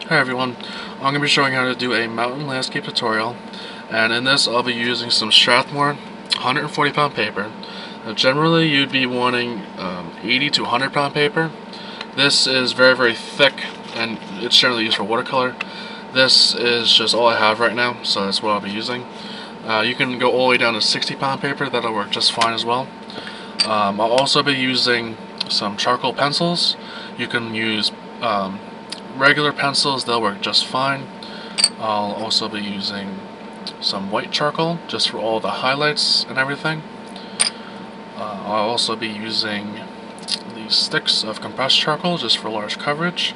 Hi everyone, I'm going to be showing how to do a mountain landscape tutorial, and in this I'll be using some Strathmore 140 pound paper. Now, generally you'd be wanting 80 to 100 pound paper. This is very thick and it's generally used for watercolor. This is just all I have right now, so that's what I'll be using. You can go all the way down to 60 pound paper, that'll work just fine as well. I'll also be using some charcoal pencils. You can use regular pencils, they'll work just fine. I'll also be using some white charcoal just for all the highlights and everything. I'll also be using these sticks of compressed charcoal just for large coverage.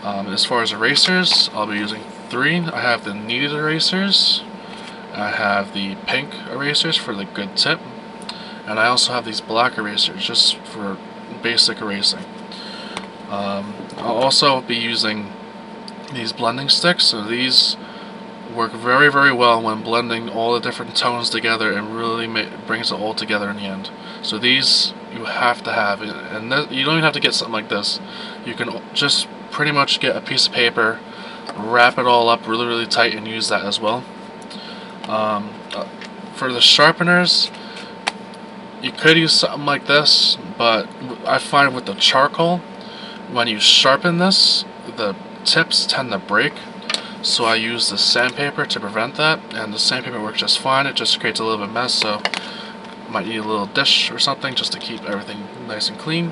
As far as erasers, I'll be using 3. I have the kneaded erasers, I have the pink erasers for the good tip, and I also have these black erasers just for basic erasing. I'll also be using these blending sticks, so these work very well when blending all the different tones together and really brings it all together in the end. So these you have to have, and you don't even have to get something like this. You can just pretty much get a piece of paper, wrap it all up really tight and use that as well. For the sharpeners, you could use something like this, but I find with the charcoal, when you sharpen this, the tips tend to break, so I use the sandpaper to prevent that, and the sandpaper works just fine. It just creates a little bit of mess, so might need a little dish or something just to keep everything nice and clean.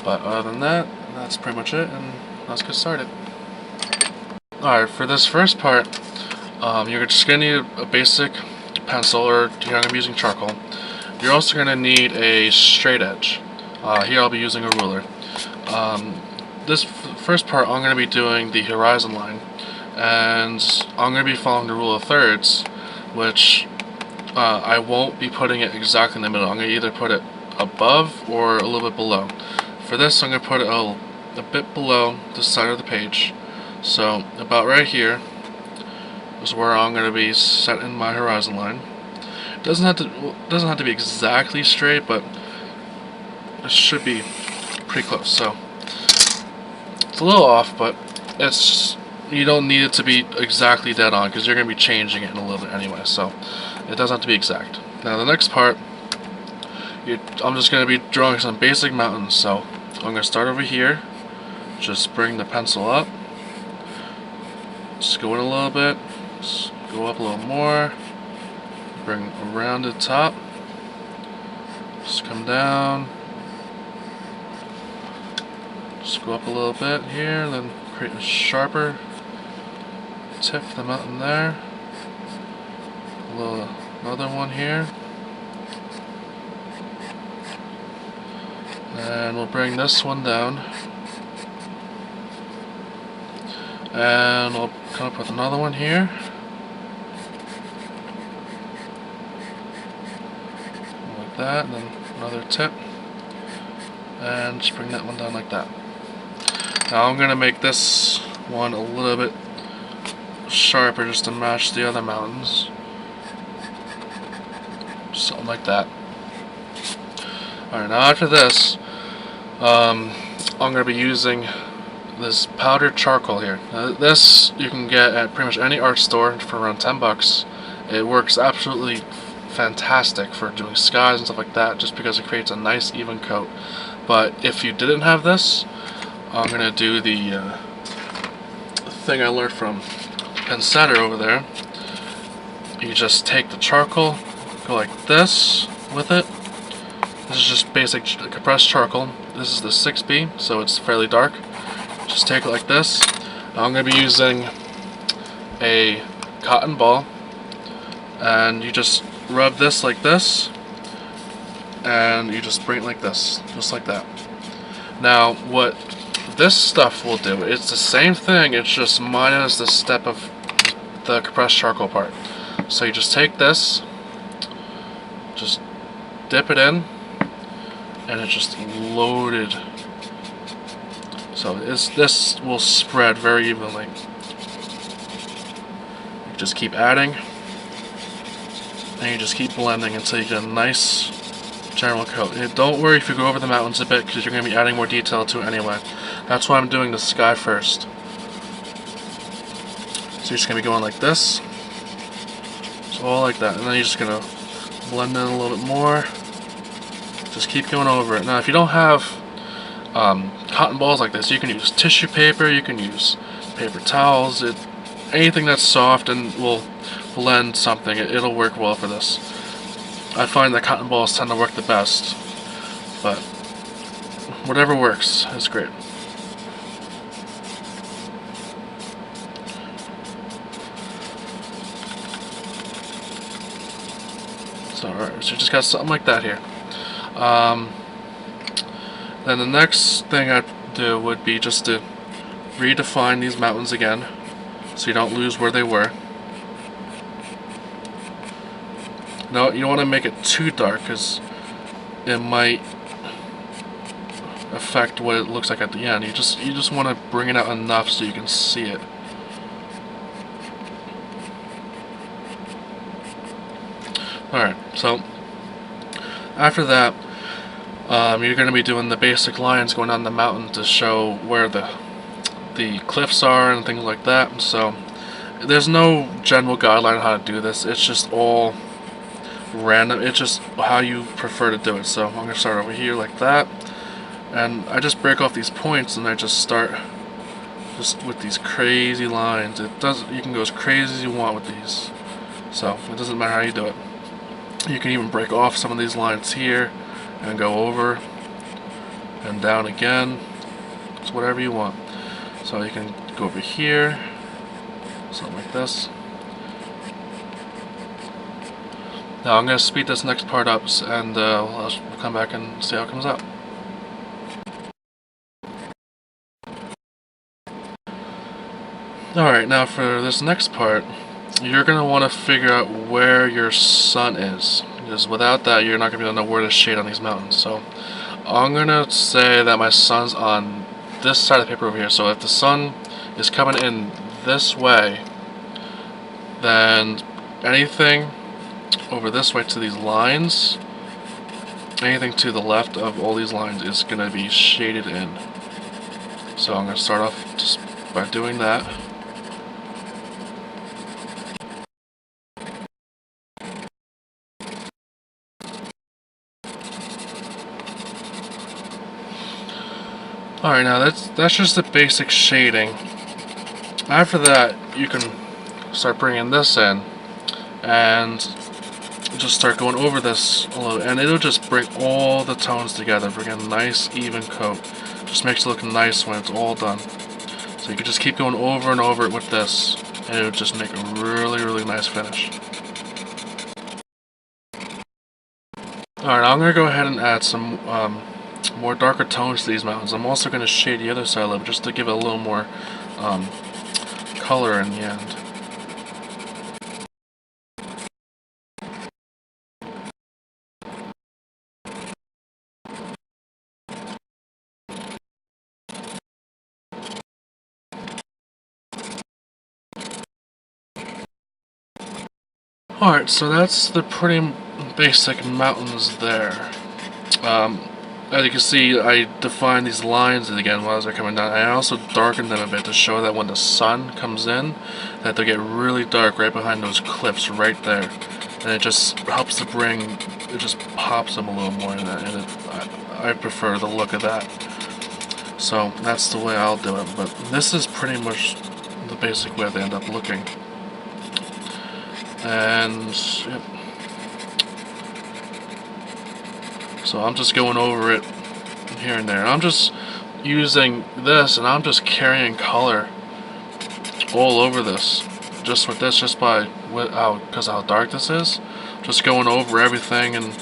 But other than that, that's pretty much it, and let's get started. Alright, for this first part, you're just going to need a basic pencil, or here I'm going to be using charcoal. You're also going to need a straight edge. Here I'll be using a ruler. This first part I'm going to be doing the horizon line, and I'm going to be following the rule of thirds, which I won't be putting it exactly in the middle. I'm going to either put it above or a little bit below. For this I'm going to put it a bit below the center of the page, so about right here is where I'm going to be setting my horizon line. It doesn't have to be exactly straight, but it should be pretty close. So it's a little off, but you don't need it to be exactly dead on because you're going to be changing it in a little bit anyway, so it doesn't have to be exact. Now the next part, I'm just going to be drawing some basic mountains. So I'm going to start over here, just bring the pencil up, just go in a little bit, just go up a little more, bring around the top, just come down, just go up a little bit here, then create a sharper tip for the mountain there. Another one here. And we'll bring this one down. And we'll come up with another one here. Like that, and then another tip. And just bring that one down like that. Now I'm going to make this one a little bit sharper just to match the other mountains. Something like that. Alright, now after this, I'm going to be using this powdered charcoal here. This you can get at pretty much any art store for around 10 bucks. It works absolutely fantastic for doing skies and stuff like that, just because it creates a nice even coat. But if you didn't have this, I'm going to do the thing I learned from Pensetter over there. You just take the charcoal, go like this with it. This is just basic compressed charcoal. This is the 6B, so it's fairly dark. Just take it like this. Now I'm going to be using a cotton ball, and you just rub this like this, and you just bring it like this, just like that. Now what this stuff will do, it's the same thing, it's just minus the step of the compressed charcoal part. So you just take this, just dip it in, and it's just loaded. So this will spread very evenly. You just keep adding, and you just keep blending until you get a nice general coat. Don't worry if you go over the mountains a bit, because you're going to be adding more detail to it anyway. That's why I'm doing the sky first. So you're just going to be going like this. So all like that. And then you're just going to blend in a little bit more. Just keep going over it. Now if you don't have cotton balls like this, you can use tissue paper, you can use paper towels, anything that's soft and will blend something, it'll work well for this. I find that cotton balls tend to work the best, but whatever works is great. So alright, so you just got something like that here. Then the next thing I'd do would be just to redefine these mountains again, so you don't lose where they were. No, you don't want to make it too dark because it might affect what it looks like at the end. You just want to bring it out enough so you can see it. Alright, so after that, you're going to be doing the basic lines going down the mountain to show where the cliffs are and things like that. So there's no general guideline on how to do this. It's just all random. It's just how you prefer to do it. So I'm going to start over here like that, and I just break off these points and I just start just with these crazy lines. You can go as crazy as you want with these. So it doesn't matter how you do it. You can even break off some of these lines here and go over and down again. It's whatever you want. So you can go over here, something like this. Now I'm going to speed this next part up and we'll come back and see how it comes out. Alright, now for this next part, you're going to want to figure out where your sun is, because without that you're not going to be able to know where to shade on these mountains. So I'm going to say that my sun's on this side of the paper over here. So if the sun is coming in this way, then anything over this way to these lines, anything to the left of all these lines is going to be shaded in. So I'm going to start off just by doing that. Alright, now that's just the basic shading. After that, you can start bringing this in and just start going over this a little, and it'll just bring all the tones together, bring a nice even coat. Just makes it look nice when it's all done. So you can just keep going over and over it with this, and it'll just make a really, really nice finish. Alright, I'm going to go ahead and add some more darker tones to these mountains. I'm also going to shade the other side a little bit just to give it a little more color in the end. Alright, so that's the pretty basic mountains there. As you can see, I defined these lines again as they're coming down. I also darkened them a bit to show that when the sun comes in, that they'll get really dark right behind those cliffs right there. And it just helps to bring, it just pops them a little more in that, and I prefer the look of that. So that's the way I'll do it, but this is pretty much the basic way they end up looking. And yep. So I'm just going over it here and there. And I'm just using this, and I'm just carrying color all over this. Just with this, just by because how dark this is. Just going over everything and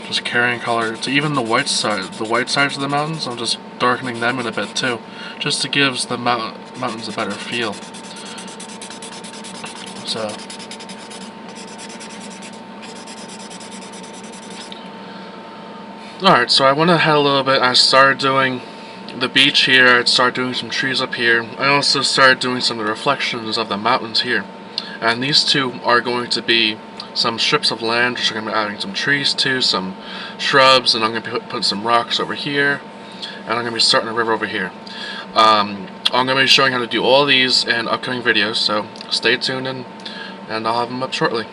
just carrying color to even the white sides of the mountains. I'm just darkening them in a bit too, just to give the mountains a better feel. So. Alright, so I went ahead a little bit. I started doing the beach here. I started doing some trees up here. I also started doing some of the reflections of the mountains here. And these two are going to be some strips of land, which I'm going to be adding some trees to, some shrubs, and I'm going to be putting some rocks over here. And I'm going to be starting a river over here. I'm going to be showing how to do all these in upcoming videos, so stay tuned and I'll have them up shortly.